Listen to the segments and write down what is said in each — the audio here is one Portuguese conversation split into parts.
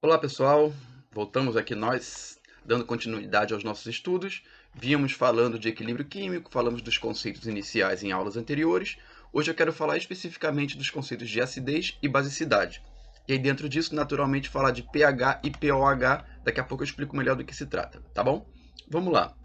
Olá pessoal, voltamos aqui nós, dando continuidade aos nossos estudos. Vínhamos falando de equilíbrio químico, falamos dos conceitos iniciais em aulas anteriores. Hoje eu quero falar especificamente dos conceitos de acidez e basicidade. E aí dentro disso, naturalmente, falar de pH e pOH. Daqui a pouco eu explico melhor do que se trata, tá bom? Vamos lá.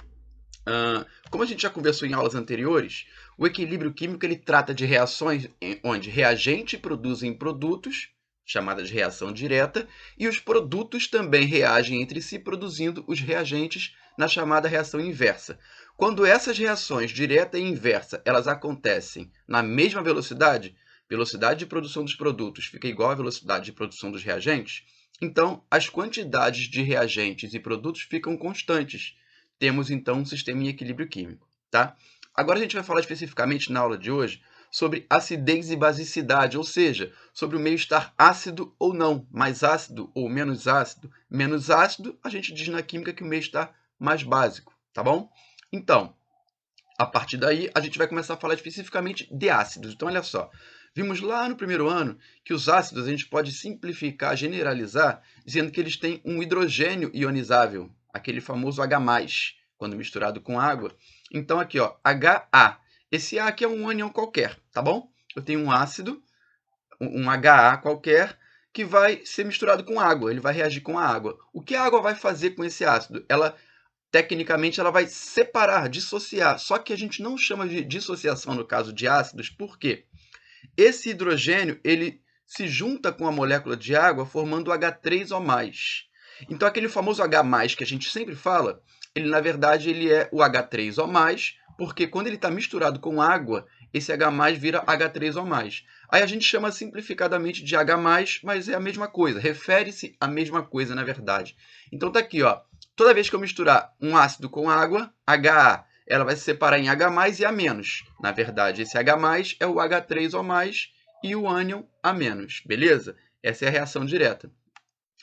Como a gente já conversou em aulas anteriores, o equilíbrio químico ele trata de reações onde reagentes produzem produtos, chamada de reação direta, e os produtos também reagem entre si, produzindo os reagentes na chamada reação inversa. Quando essas reações direta e inversa elas acontecem na mesma velocidade, velocidade de produção dos produtos fica igual à velocidade de produção dos reagentes, então as quantidades de reagentes e produtos ficam constantes. Temos então um sistema em equilíbrio químico, tá? Agora a gente vai falar especificamente na aula de hoje sobre acidez e basicidade, ou seja, sobre o meio estar ácido ou não, mais ácido ou menos ácido. Menos ácido, a gente diz na química que o meio está mais básico, tá bom? Então, a partir daí, a gente vai começar a falar especificamente de ácidos. Então, olha só, vimos lá no primeiro ano que os ácidos a gente pode simplificar, generalizar, dizendo que eles têm um hidrogênio ionizável, aquele famoso H+, quando misturado com água. Então, aqui, ó, HA. Esse A aqui é um ânion qualquer, tá bom? Eu tenho um ácido, um HA qualquer, que vai ser misturado com água, ele vai reagir com a água. O que a água vai fazer com esse ácido? Tecnicamente, ela vai separar, dissociar. Só que a gente não chama de dissociação no caso de ácidos, por quê? Esse hidrogênio ele se junta com a molécula de água formando H3O+. Então, aquele famoso H+, que a gente sempre fala, ele na verdade ele é o H3O+, porque quando ele está misturado com água, esse H+, vira H3O+. Aí a gente chama simplificadamente de H+, mas é a mesma coisa, refere-se à mesma coisa na verdade. Então tá aqui, ó. Toda vez que eu misturar um ácido com água, HA, ela vai se separar em H+, e A-. Na verdade, esse H+, é o H3O+, e o ânion A-, beleza? Essa é a reação direta.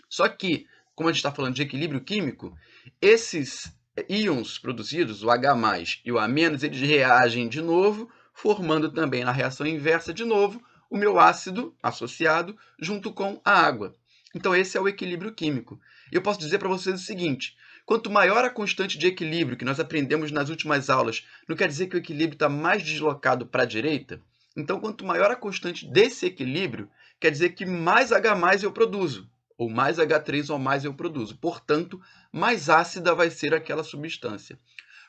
Só que, como a gente está falando de equilíbrio químico, esses íons produzidos, o H+, e o A-, eles reagem de novo, formando também na reação inversa de novo o meu ácido associado junto com a água. Então esse é o equilíbrio químico. E eu posso dizer para vocês o seguinte: quanto maior a constante de equilíbrio que nós aprendemos nas últimas aulas, não quer dizer que o equilíbrio está mais deslocado para a direita? Então, quanto maior a constante desse equilíbrio, quer dizer que mais H+ eu produzo, ou mais H3O+ eu produzo. Portanto, mais ácida vai ser aquela substância.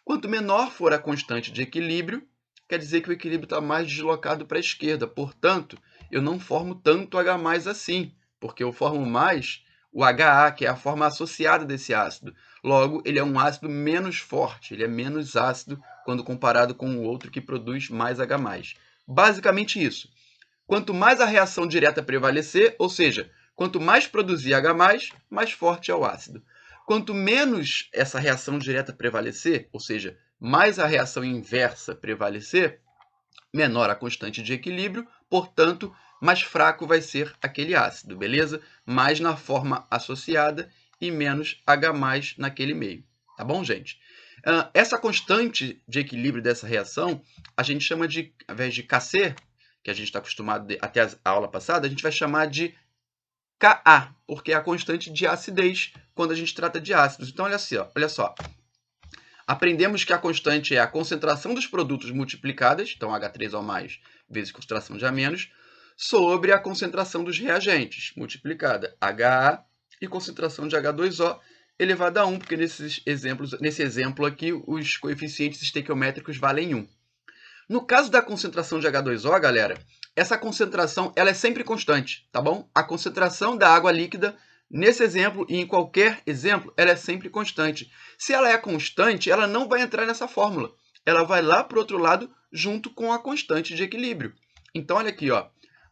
Quanto menor for a constante de equilíbrio, quer dizer que o equilíbrio está mais deslocado para a esquerda. Portanto, eu não formo tanto H+ assim, porque eu formo mais o HA, que é a forma associada desse ácido. Logo, ele é um ácido menos forte, ele é menos ácido quando comparado com o outro que produz mais H+. Basicamente isso. Quanto mais a reação direta prevalecer, ou seja, quanto mais produzir H+, mais forte é o ácido. Quanto menos essa reação direta prevalecer, ou seja, mais a reação inversa prevalecer, menor a constante de equilíbrio, portanto, mais fraco vai ser aquele ácido, beleza? Mais na forma associada e menos H+ naquele meio. Tá bom, gente? Essa constante de equilíbrio dessa reação, a gente chama de, ao invés de Kc, que a gente está acostumado até a aula passada, a gente vai chamar de Ka, porque é a constante de acidez quando a gente trata de ácidos. Então, olha só. Aprendemos que a constante é a concentração dos produtos multiplicadas, então H3O+ vezes concentração de A-, sobre a concentração dos reagentes, multiplicada HA e concentração de H2O elevado a 1, porque nesse exemplo aqui, os coeficientes estequiométricos valem 1. No caso da concentração de H2O, galera, essa concentração ela é sempre constante, tá bom? A concentração da água líquida, nesse exemplo e em qualquer exemplo, ela é sempre constante. Se ela é constante, ela não vai entrar nessa fórmula. Ela vai lá para o outro lado junto com a constante de equilíbrio. Então, olha aqui, ó.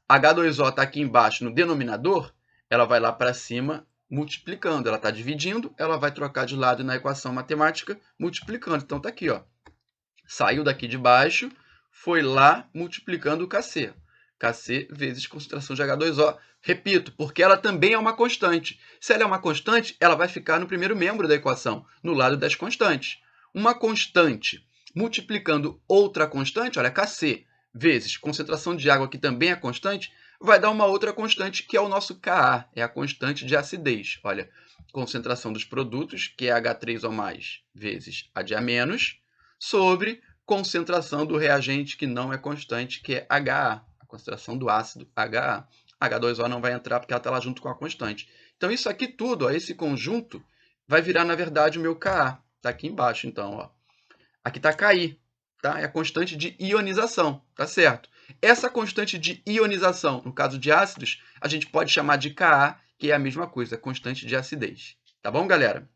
H2O está aqui embaixo no denominador, ela vai lá para cima multiplicando. Ela está dividindo, ela vai trocar de lado na equação matemática multiplicando. Então, está aqui, ó. Saiu daqui de baixo, foi lá multiplicando o Kc. Kc vezes concentração de H2O. Repito, porque ela também é uma constante. Se ela é uma constante, ela vai ficar no primeiro membro da equação, no lado das constantes. Uma constante multiplicando outra constante, olha, Kc vezes concentração de água, que também é constante, vai dar uma outra constante, que é o nosso Ka, é a constante de acidez. Olha, concentração dos produtos, que é H3O+, vezes a de A-, sobre concentração do reagente, que não é constante, que é HA, a concentração do ácido HA. H2O não vai entrar porque ela está lá junto com a constante. Então, isso aqui tudo, ó, esse conjunto, vai virar, na verdade, o meu Ka. Está aqui embaixo, então. Ó. Aqui está Ki, tá? É a constante de ionização, tá certo? Essa constante de ionização, no caso de ácidos, a gente pode chamar de Ka, que é a mesma coisa, constante de acidez. Tá bom, galera?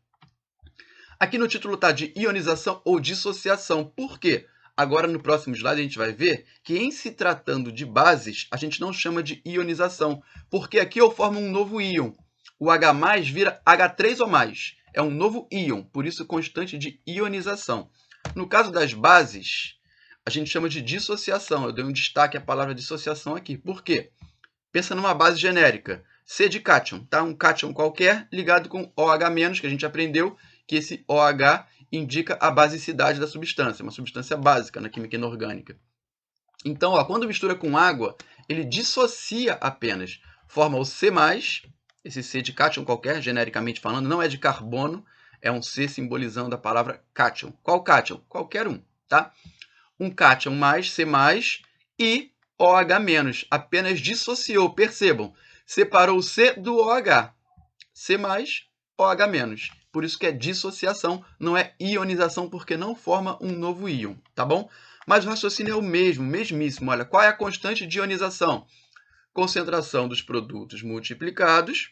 Aqui no título está de ionização ou dissociação. Por quê? Agora, no próximo slide, a gente vai ver que, em se tratando de bases, a gente não chama de ionização, porque aqui eu formo um novo íon. O H+, vira H3O+. É um novo íon, por isso constante de ionização. No caso das bases, a gente chama de dissociação. Eu dei um destaque à palavra dissociação aqui. Por quê? Pensa numa base genérica. C de cátion, tá? Um cátion qualquer ligado com OH-, que a gente aprendeu que esse OH indica a basicidade da substância, uma substância básica na química inorgânica. Então, ó, quando mistura com água, ele dissocia apenas. Forma o C+, esse C de cátion qualquer, genericamente falando, não é de carbono, é um C simbolizando a palavra cátion. Qual cátion? Qualquer um, tá? Um cátion mais, C+, e OH-, apenas dissociou, percebam, separou o C do OH. C+, OH-. Por isso que é dissociação, não é ionização, porque não forma um novo íon, tá bom? Mas o raciocínio é o mesmo, mesmíssimo. Olha, qual é a constante de ionização? Concentração dos produtos multiplicados,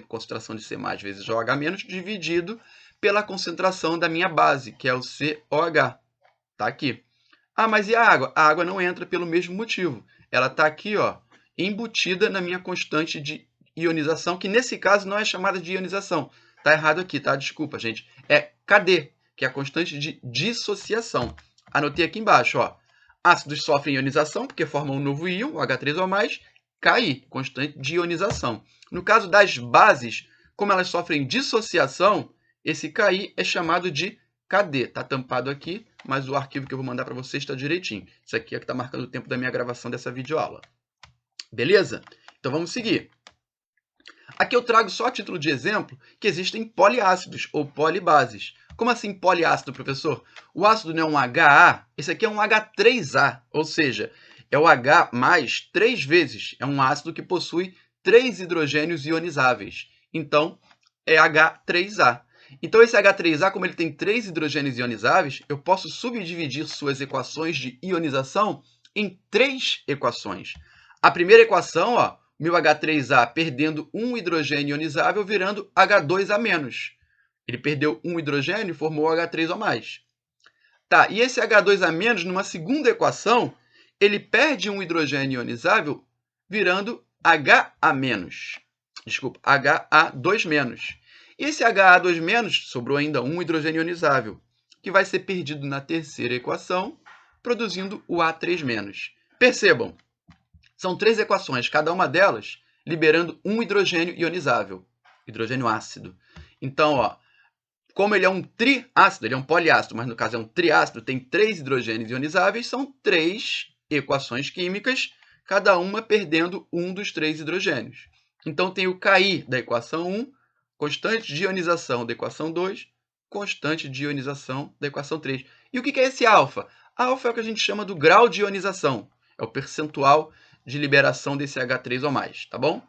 concentração de C+, vezes OH-, dividido pela concentração da minha base, que é o COH. Tá aqui. Ah, mas e a água? A água não entra pelo mesmo motivo. Ela está aqui, ó, embutida na minha constante de ionização, que nesse caso não é chamada de ionização. Está errado aqui, tá? Desculpa, gente. É KD, que é a constante de dissociação. Anotei aqui embaixo, ó. Ácidos sofrem ionização, porque formam um novo íon, o H3O+, Ki, constante de ionização. No caso das bases, como elas sofrem dissociação, esse Ki é chamado de KD. Está tampado aqui, mas o arquivo que eu vou mandar para vocês está direitinho. Isso aqui é que está marcando o tempo da minha gravação dessa videoaula. Beleza? Então vamos seguir. Aqui eu trago só a título de exemplo que existem poliácidos ou polibases. Como assim poliácido, professor? O ácido não é um HA, esse aqui é um H3A, ou seja, é o H mais 3 vezes. É um ácido que possui 3 hidrogênios ionizáveis. Então, é H3A. Então, esse H3A, como ele tem 3 hidrogênios ionizáveis, eu posso subdividir suas equações de ionização em 3 equações. A primeira equação, ó, meu H3A perdendo um hidrogênio ionizável, virando H2A-. Ele perdeu um hidrogênio e formou H3O+. Tá, e esse H2A-, numa segunda equação, ele perde um hidrogênio ionizável, virando HA-. Desculpa, HA2-. E esse HA2-, sobrou ainda um hidrogênio ionizável, que vai ser perdido na terceira equação, produzindo o A3-. Percebam, são 3 equações, cada uma delas liberando um hidrogênio ionizável, hidrogênio ácido. Então, ó, como ele é um triácido, ele é um poliácido, mas no caso é um triácido, tem 3 hidrogênios ionizáveis, são 3 equações químicas, cada uma perdendo um dos 3 hidrogênios. Então, tem o Ki da equação 1, constante de ionização da equação 2, constante de ionização da equação 3. E o que é esse alfa? Alfa é o que a gente chama do grau de ionização, é o percentual de liberação desse H3O+, tá bom?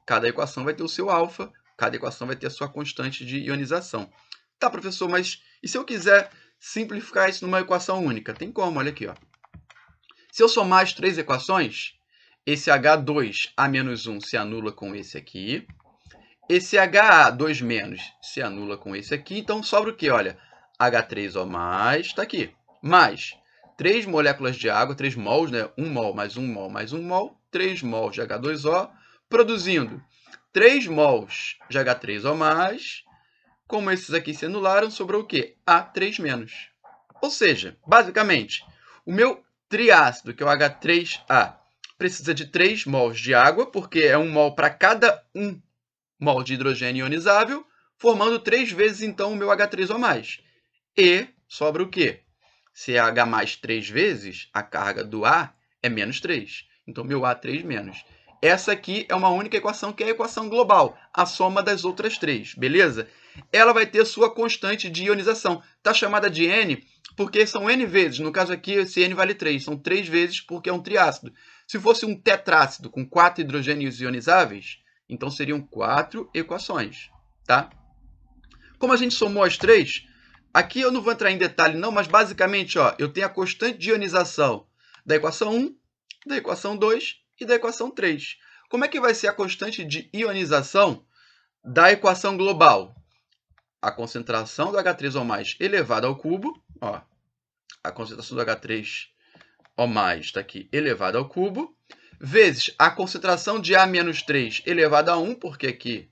Cada equação vai ter o seu alfa, cada equação vai ter a sua constante de ionização. Tá, professor, mas e se eu quiser simplificar isso numa equação única? Tem como, olha aqui, ó. Se eu somar as 3 equações, esse H2A-1 se anula com esse aqui, esse HA2- se anula com esse aqui, então sobra o quê? Olha, H3O+, está aqui, mais 3 moléculas de água, 3 mols, né? 1 mol mais 1 mol mais 1 mol, 3 mols de H2O, produzindo 3 mols de H3O+, como esses aqui se anularam, sobrou o quê? A3-. Ou seja, basicamente, o meu triácido, que é o H3A, precisa de 3 mols de água, porque é 1 mol para cada 1 mol de hidrogênio ionizável, formando 3 vezes, então, o meu H3O+. E sobra o quê? Se é H mais 3 vezes, a carga do A é menos 3. Então, meu A3-. essa aqui é uma única equação, que é a equação global, a soma das outras três, beleza? Ela vai ter sua constante de ionização. Está chamada de N porque são N vezes. No caso aqui, esse N vale 3. São 3 vezes porque é um triácido. Se fosse um tetrácido com 4 hidrogênios ionizáveis, então seriam 4 equações, tá? Como a gente somou as três, aqui eu não vou entrar em detalhe não, mas basicamente, ó, eu tenho a constante de ionização da equação 1, da equação 2 e da equação 3. Como é que vai ser a constante de ionização da equação global? A concentração do H3O+ elevado ao cubo, ó, a concentração do H3O+ está aqui elevado ao cubo, vezes a concentração de A-3 elevado a 1, porque aqui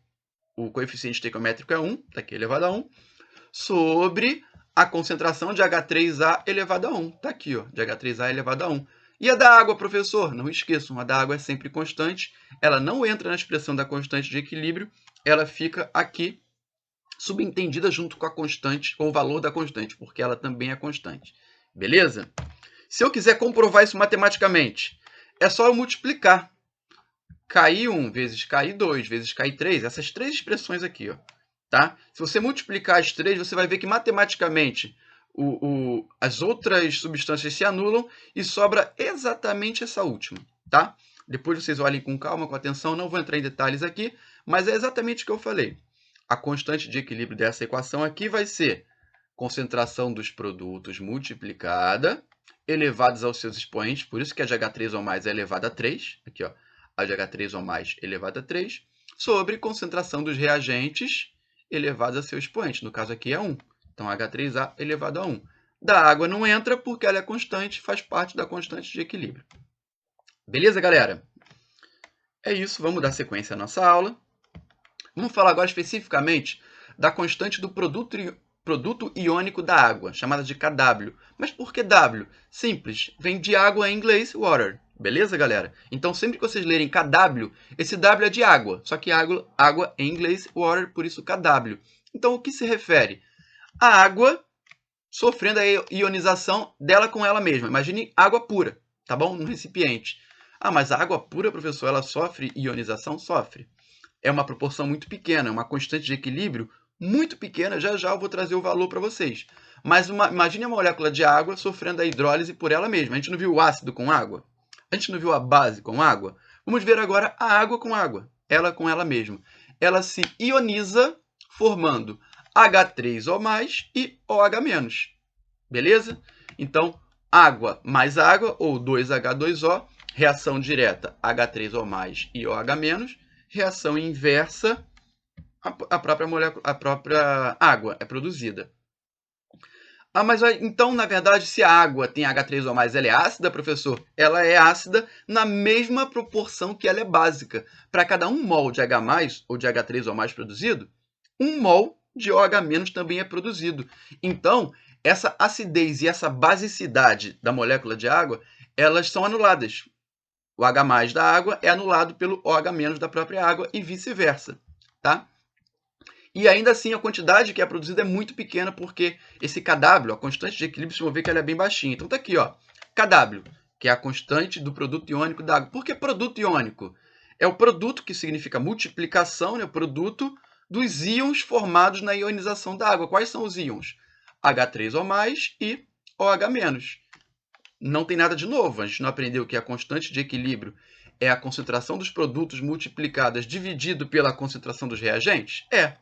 o coeficiente estequiométrico é 1, está aqui elevado a 1, sobre a concentração de H3A elevado a 1. Está aqui, ó, de H3A elevado a 1. E a da água, professor? Não esqueçam, a da água é sempre constante. Ela não entra na expressão da constante de equilíbrio. Ela fica aqui subentendida junto com a constante, com o valor da constante, porque ela também é constante. Beleza? Se eu quiser comprovar isso matematicamente, é só eu multiplicar. KI1 vezes KI2 vezes KI3, essas três expressões aqui, ó, tá? Se você multiplicar as três, você vai ver que matematicamente as outras substâncias se anulam e sobra exatamente essa última, tá? Depois vocês olhem com calma, com atenção, não vou entrar em detalhes aqui, mas é exatamente o que eu falei. A constante de equilíbrio dessa equação aqui vai ser concentração dos produtos multiplicada, elevados aos seus expoentes, por isso que a de H3O+ é elevada a 3, aqui, ó, a de H3O+ elevada a 3, sobre concentração dos reagentes elevados a seu expoente. No caso aqui é 1. Então, H3A elevado a 1. Da água não entra porque ela é constante, faz parte da constante de equilíbrio. Beleza, galera? É isso, vamos dar sequência à nossa aula. Vamos falar agora especificamente da constante do produto iônico da água, chamada de Kw. Mas por que W? Simples, vem de água em inglês, water. Beleza, galera? Então, sempre que vocês lerem KW, esse W é de água. Só que água em inglês, water, por isso KW. Então, o que se refere? A água sofrendo a ionização dela com ela mesma. Imagine água pura, tá bom? No recipiente. Ah, mas a água pura, professor, ela sofre ionização? Sofre. É uma proporção muito pequena, uma constante de equilíbrio muito pequena. Já já eu vou trazer o valor para vocês. Mas imagine a molécula de água sofrendo a hidrólise por ela mesma. A gente não viu o ácido com água? A gente não viu a base com água? Vamos ver agora a água com água. Ela com ela mesma. Ela se ioniza formando H3O+ e OH-. Beleza? Então, água mais água, ou 2H2O, reação direta H3O+ e OH-. Reação inversa, a própria molécula, a própria água é produzida. Ah, mas então, na verdade, se a água tem H3O+, ela é ácida, professor? Ela é ácida na mesma proporção que ela é básica. Para cada 1 mol de H+, ou de H3O+ produzido, 1 mol de OH- também é produzido. Então, essa acidez e essa basicidade da molécula de água, elas são anuladas. O H+ da água é anulado pelo OH- da própria água e vice-versa, tá? E ainda assim, a quantidade que é produzida é muito pequena, porque esse Kw, a constante de equilíbrio, vocês vão ver que ela é bem baixinha. Então, tá aqui, ó, Kw, que é a constante do produto iônico da água. Por que produto iônico? É o produto que significa multiplicação, né? O produto dos íons formados na ionização da água. Quais são os íons? H3O+ e OH-. Não tem nada de novo. A gente não aprendeu que a constante de equilíbrio é a concentração dos produtos multiplicadas dividido pela concentração dos reagentes? É.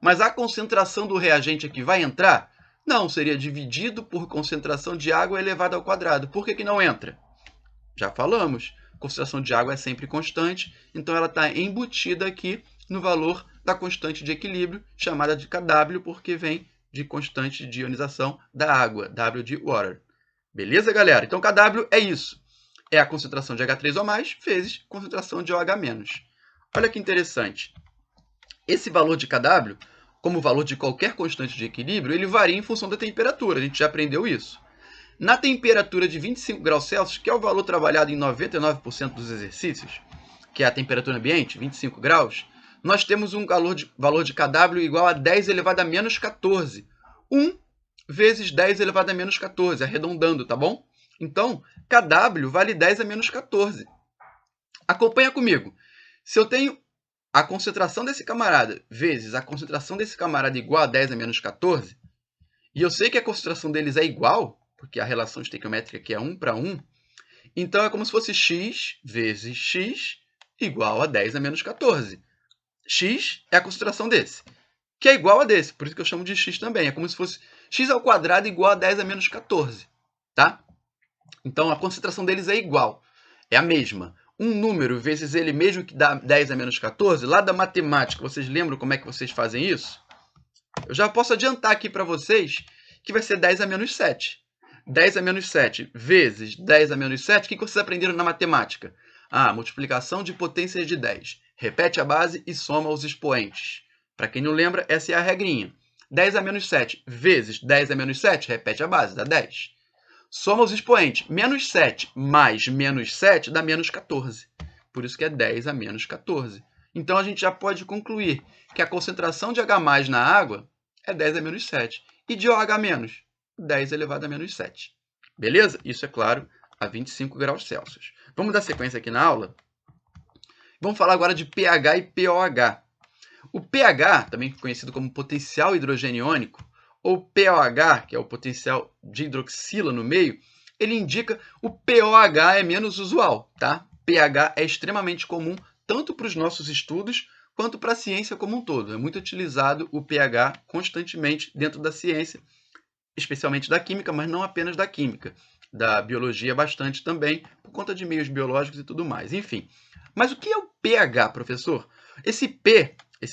Mas a concentração do reagente aqui vai entrar? Não, seria dividido por concentração de água elevada ao quadrado. Por que não entra? Já falamos. A concentração de água é sempre constante, então ela está embutida aqui no valor da constante de equilíbrio, chamada de Kw, porque vem de constante de ionização da água, W de water. Beleza, galera? Então, Kw é isso. É a concentração de H3O+ vezes concentração de OH-. Olha que interessante. Esse valor de Kw, como o valor de qualquer constante de equilíbrio, ele varia em função da temperatura. A gente já aprendeu isso. Na temperatura de 25 graus Celsius, que é o valor trabalhado em 99% dos exercícios, que é a temperatura ambiente, 25 graus, nós temos um valor de Kw igual a 10 elevado a menos 14. 1 vezes 10 elevado a menos 14, arredondando, tá bom? Então, Kw vale 10 a menos 14. Acompanha comigo. Se eu tenho a concentração desse camarada vezes a concentração desse camarada igual a 10 a menos 14, e eu sei que a concentração deles é igual, porque a relação estequiométrica aqui é 1 para 1, então é como se fosse x vezes x igual a 10 a menos 14. X é a concentração desse, que é igual a desse, por isso que eu chamo de x também. É como se fosse x ao quadrado igual a 10 a menos 14, tá? Então a concentração deles é igual, é a mesma. Um número vezes ele mesmo, que dá 10 a menos 14, lá da matemática, vocês lembram como é que vocês fazem isso? Eu já posso adiantar aqui para vocês que vai ser 10 a menos 7. 10 a menos 7 vezes 10 a menos 7, o que vocês aprenderam na matemática? Multiplicação de potências de 10. Repete a base e soma os expoentes. Para quem não lembra, essa é a regrinha. 10 a menos 7 vezes 10 a menos 7, repete a base, dá 10. Soma os expoentes. Menos 7 mais menos 7 dá menos 14. Por isso que é 10 a menos 14. Então, a gente já pode concluir que a concentração de H+ na água é 10 a menos 7. E de OH-, 10 elevado a menos 7. Beleza? Isso, é claro, a 25 graus Celsius. Vamos dar sequência aqui na aula? Vamos falar agora de pH e POH. O pH, também conhecido como potencial hidrogênio iônico, ou POH, que é o potencial de hidroxila no meio, ele indica o POH é menos usual, tá? pH é extremamente comum tanto para os nossos estudos quanto para a ciência como um todo. É muito utilizado o pH constantemente dentro da ciência, especialmente da química, mas não apenas da química. Da biologia bastante também, por conta de meios biológicos e tudo mais. Enfim. Mas o que é o pH, professor? Esse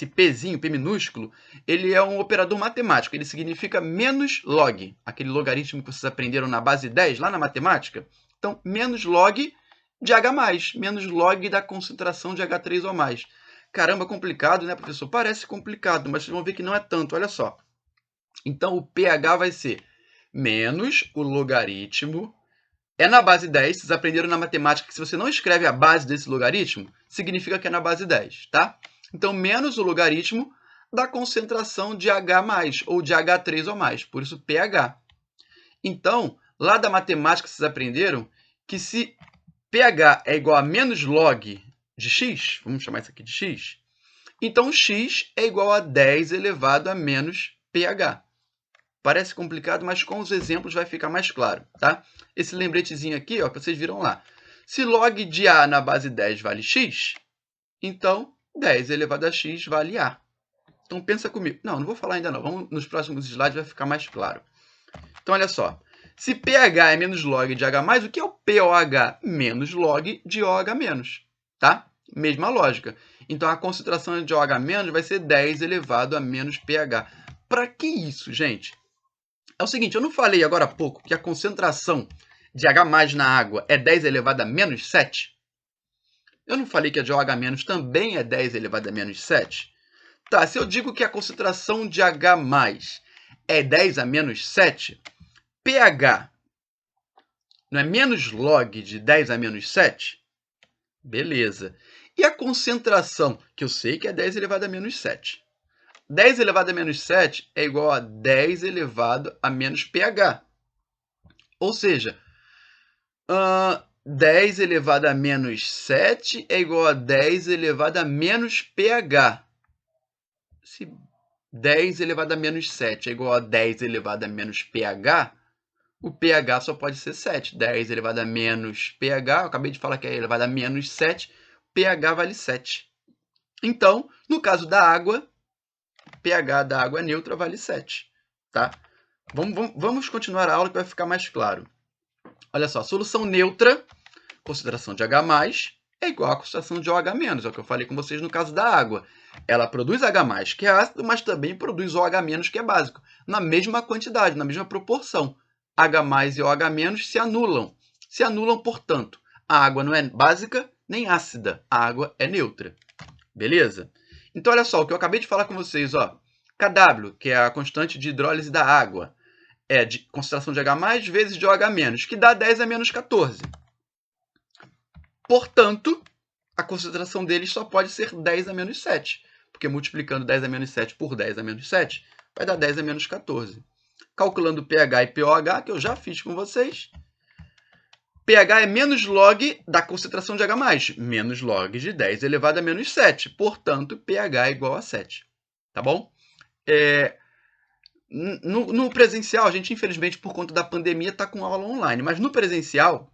Pzinho, P minúsculo, ele é um operador matemático. Ele significa menos log, aquele logaritmo que vocês aprenderam na base 10, lá na matemática. Então, menos log de H+, menos log da concentração de H3 ou mais. Caramba, complicado, né, professor? Parece complicado, mas vocês vão ver que não é tanto, olha só. Então, o pH vai ser menos o logaritmo. É na base 10, vocês aprenderam na matemática que se você não escreve a base desse logaritmo, significa que é na base 10, tá? Então, menos o logaritmo da concentração de H+, ou de H3 ou mais, por isso pH. Então, lá da matemática vocês aprenderam que se pH é igual a menos log de x, vamos chamar isso aqui de x, então x é igual a 10 elevado a menos pH. Parece complicado, mas com os exemplos vai ficar mais claro, tá? Esse lembretezinho aqui, ó, que vocês viram lá. Se log de A na base 10 vale x, então 10 elevado a x vale A. Então pensa comigo. Não vou falar ainda não. Vamos nos próximos slides, vai ficar mais claro. Então, olha só. Se pH é menos log de H+, o que é o POH? Menos log de OH-, tá? Mesma lógica. Então, a concentração de OH- vai ser 10 elevado a menos pH. Para que isso, gente? É o seguinte, eu não falei agora há pouco que a concentração de H+ na água é 10 elevado a menos 7? Eu não falei que a de OH- também é 10 elevado a menos 7? Tá, se eu digo que a concentração de H+ é 10 a menos 7, pH não é menos log de 10 a menos 7? Beleza. E a concentração, que eu sei que é 10 elevado a menos 7? 10 elevado a menos 7 é igual a 10 elevado a menos pH. Ou seja, 10 elevado a menos 7 é igual a 10 elevado a menos pH. Se 10 elevado a menos 7 é igual a 10 elevado a menos pH, o pH só pode ser 7. 10 elevado a menos pH, eu acabei de falar que é elevado a menos 7, pH vale 7. Então, no caso da água, pH da água neutra vale 7. Tá? Vamos continuar a aula que vai ficar mais claro. Olha só, solução neutra, concentração de H+, é igual à concentração de OH-, é o que eu falei com vocês no caso da água. Ela produz H+, que é ácido, mas também produz OH-, que é básico, na mesma quantidade, na mesma proporção. H+ e OH- se anulam, portanto, a água não é básica nem ácida, a água é neutra. Beleza? Então, olha só, o que eu acabei de falar com vocês, ó, Kw, que é a constante de hidrólise da água, é de concentração de H+ vezes de OH-, que dá 10 a menos 14. Portanto, a concentração deles só pode ser 10 a menos 7, porque multiplicando 10 a menos 7 por 10 a menos 7, vai dar 10 a menos 14. Calculando pH e pOH, que eu já fiz com vocês, pH é menos log da concentração de H+, menos log de 10 elevado a menos 7. Portanto, pH é igual a 7. Tá bom? No presencial, a gente, infelizmente, por conta da pandemia, está com aula online. Mas no presencial,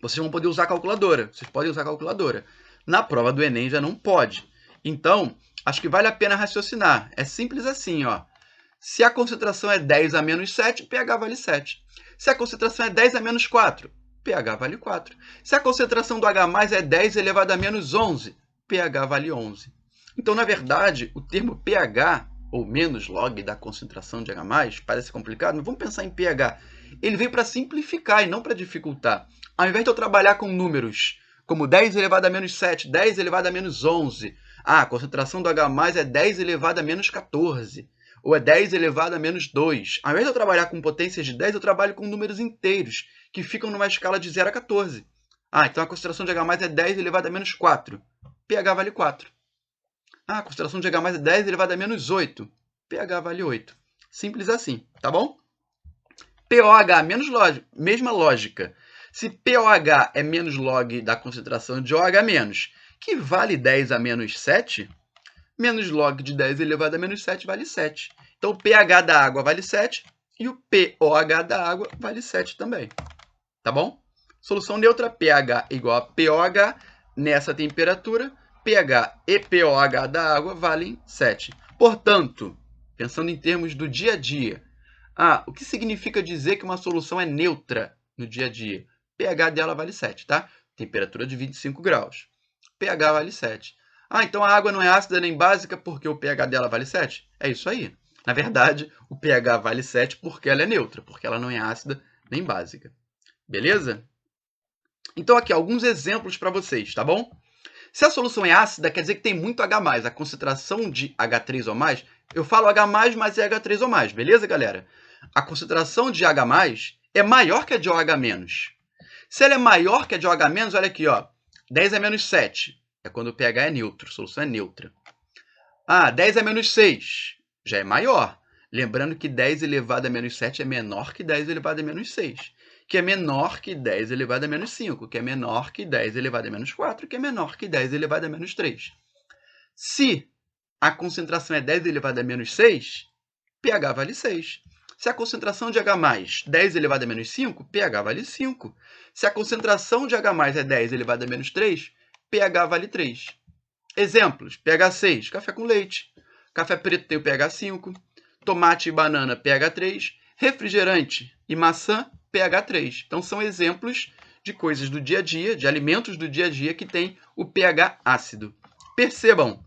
vocês vão poder usar calculadora. Vocês podem usar calculadora. Na prova do Enem já não pode. Então, acho que vale a pena raciocinar. É simples assim, ó. Se a concentração é 10 a menos 7, pH vale 7. Se a concentração é 10 a menos 4, pH vale 4. Se a concentração do H+ é 10 elevado a menos 11, pH vale 11. Então, na verdade, o termo pH, ou menos log da concentração de H+, parece complicado, mas vamos pensar em pH. Ele veio para simplificar e não para dificultar. Ao invés de eu trabalhar com números como 10 elevado a menos 7, 10 elevado a menos 11, a concentração do H+ é 10 elevado a menos 14, ou é 10 elevado a menos 2. Ao invés de eu trabalhar com potências de 10, eu trabalho com números inteiros, que ficam numa escala de 0 a 14. Então a concentração de H+ é 10 elevado a menos 4. pH vale 4. A concentração de H+ é 10 elevado a menos 8. pH vale 8. Simples assim, tá bom? pOH, mesma lógica. Se pOH é menos log da concentração de OH-, que vale 10 a menos 7, menos log de 10 elevado a menos 7 vale 7. Então, o pH da água vale 7 e o pOH da água vale 7 também. Tá bom? Solução neutra, pH igual a pOH nessa temperatura. pH e pOH da água valem 7. Portanto, pensando em termos do dia a dia, o que significa dizer que uma solução é neutra no dia a dia? pH dela vale 7, tá? Temperatura de 25 graus. pH vale 7. Então a água não é ácida nem básica porque o pH dela vale 7? É isso aí. Na verdade, o pH vale 7 porque ela é neutra, porque ela não é ácida nem básica. Beleza? Então aqui, alguns exemplos para vocês, tá bom? Se a solução é ácida, quer dizer que tem muito H+. A concentração de H3 ou mais, eu falo H+, mas é H3 ou mais, beleza, galera? A concentração de H+, é maior que a de OH-. Se ela é maior que a de OH-, olha aqui, ó, 10 a menos 7, é quando o pH é neutro, a solução é neutra. 10 a menos 6, já é maior. Lembrando que 10 elevado a menos 7 é menor que 10 elevado a menos 6. Que é menor que 10 elevado a menos 5, que é menor que 10 elevado a menos 4, que é menor que 10 elevado a menos 3. Se a concentração é 10 elevado a menos 6, pH vale 6. Se a concentração de H+, 10 elevado a menos 5, pH vale 5. Se a concentração de H+ é 10 elevado a menos 3, pH vale 3. Exemplos, pH 6, café com leite. Café preto tem o pH 5. Tomate e banana, pH 3. Refrigerante e maçã, pH 3. Então, são exemplos de coisas do dia a dia, de alimentos do dia a dia que tem o pH ácido. Percebam,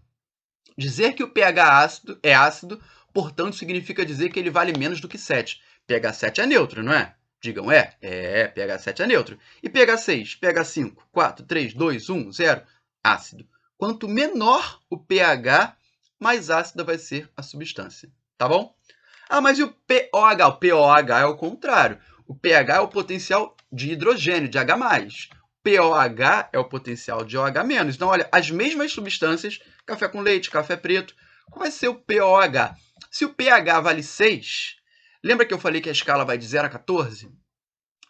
dizer que o pH ácido é ácido, portanto, significa dizer que ele vale menos do que 7. pH 7 é neutro, não é? Digam, pH 7 é neutro. E pH 6, pH 5, 4, 3, 2, 1, 0, ácido. Quanto menor o pH, mais ácida vai ser a substância. Tá bom? Mas e o pOH? O pOH é o contrário. O pH é o potencial de hidrogênio, de H+. pOH é o potencial de OH-. Então, olha, as mesmas substâncias, café com leite, café preto, qual vai ser o pOH? Se o pH vale 6, lembra que eu falei que a escala vai de 0 a 14?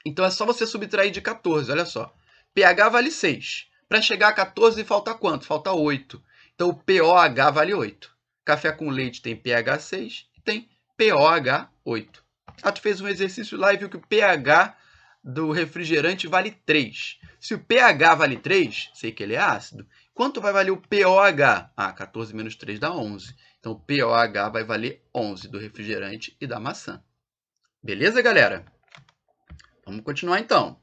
Então, é só você subtrair de 14, olha só. pH vale 6. Para chegar a 14, falta quanto? Falta 8. Então, o pOH vale 8. Café com leite tem pH 6 e tem pOH 8. Tu fez um exercício lá e viu que o pH do refrigerante vale 3. Se o pH vale 3, sei que ele é ácido. Quanto vai valer o pOH? 14 menos 3 dá 11. Então, o pOH vai valer 11 do refrigerante e da maçã. Beleza, galera? Vamos continuar, então.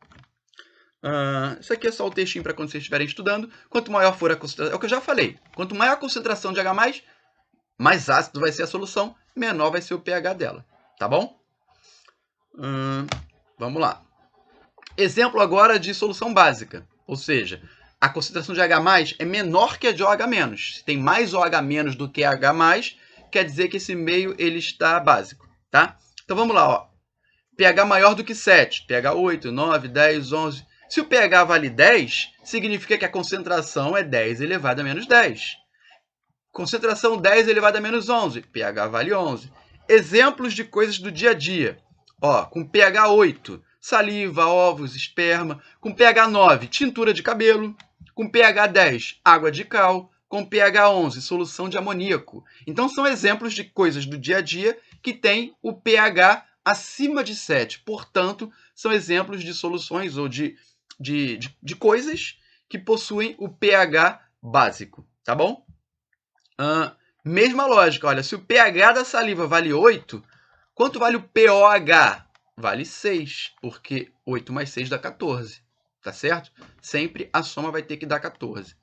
Isso aqui é só o textinho para quando vocês estiverem estudando. Quanto maior for a concentração... É o que eu já falei. Quanto maior a concentração de H+, mais ácido vai ser a solução, menor vai ser o pH dela. Tá bom? Vamos lá. Exemplo agora de solução básica. Ou seja, a concentração de H+ é menor que a de OH-. Se tem mais OH- do que H+, quer dizer que esse meio ele está básico. Tá? Então vamos lá. Ó. pH maior do que 7. pH 8, 9, 10, 11. Se o pH vale 10, significa que a concentração é 10 elevado a menos 10. Concentração 10 elevado a menos 11. pH vale 11. Exemplos de coisas do dia a dia. Com pH 8, saliva, ovos, esperma. Com pH 9, tintura de cabelo. Com pH 10, água de cal. Com pH 11, solução de amoníaco. Então, são exemplos de coisas do dia a dia que tem o pH acima de 7. Portanto, são exemplos de soluções ou de coisas que possuem o pH básico, tá bom? Mesma lógica, olha, se o pH da saliva vale 8, quanto vale o pOH? Vale 6, porque 8 mais 6 dá 14, tá certo? Sempre a soma vai ter que dar 14.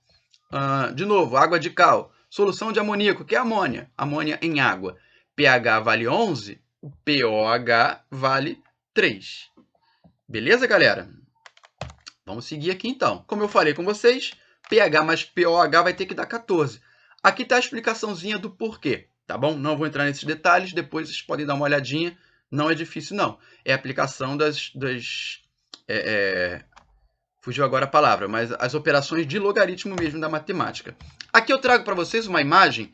De novo, água de cal, solução de amoníaco, que é amônia, amônia em água. pH vale 11, o pOH vale 3. Beleza, galera? Vamos seguir aqui então. Como eu falei com vocês, pH mais pOH vai ter que dar 14. Aqui está a explicaçãozinha do porquê, tá bom? Não vou entrar nesses detalhes, depois vocês podem dar uma olhadinha. Não é difícil, não. É a aplicação fugiu agora a palavra, mas as operações de logaritmo mesmo da matemática. Aqui eu trago para vocês uma imagem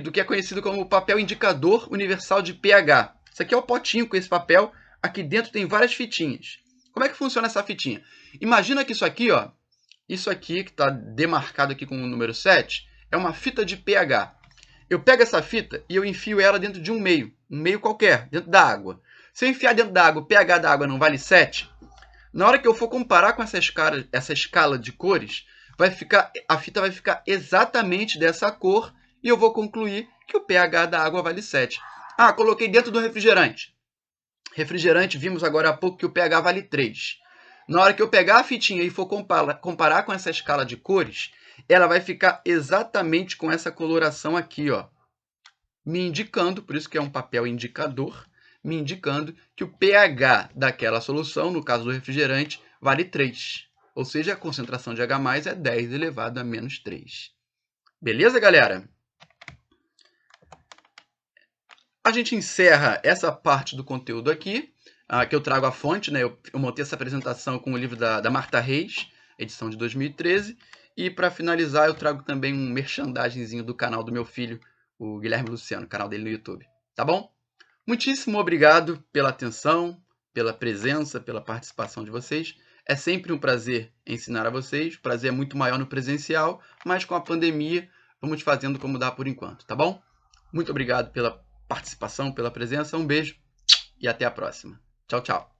do que é conhecido como o papel indicador universal de pH. Isso aqui é o potinho com esse papel. Aqui dentro tem várias fitinhas. Como é que funciona essa fitinha? Imagina que isso aqui, ó, isso aqui que está demarcado aqui com o número 7, é uma fita de pH. Eu pego essa fita e eu enfio ela dentro de um meio qualquer, dentro da água. Se eu enfiar dentro da água, o pH da água não vale 7, na hora que eu for comparar com essa escala de cores, a fita vai ficar exatamente dessa cor e eu vou concluir que o pH da água vale 7. Coloquei dentro do refrigerante. Refrigerante, vimos agora há pouco que o pH vale 3. Na hora que eu pegar a fitinha e for comparar com essa escala de cores, ela vai ficar exatamente com essa coloração aqui, ó, me indicando, por isso que é um papel indicador, me indicando que o pH daquela solução, no caso do refrigerante, vale 3. Ou seja, a concentração de H+, é 10 elevado a menos 3. Beleza, galera? A gente encerra essa parte do conteúdo aqui, que eu trago a fonte, né? Eu montei essa apresentação com o livro da Marta Reis, edição de 2013. E para finalizar, eu trago também um merchandisingzinho do canal do meu filho, o Guilherme Luciano, canal dele no YouTube. Tá bom? Muitíssimo obrigado pela atenção, pela presença, pela participação de vocês. É sempre um prazer ensinar a vocês. O prazer é muito maior no presencial, mas com a pandemia, vamos fazendo como dá por enquanto, tá bom? Muito obrigado pela participação, pela presença. Um beijo e até a próxima. Tchau, tchau.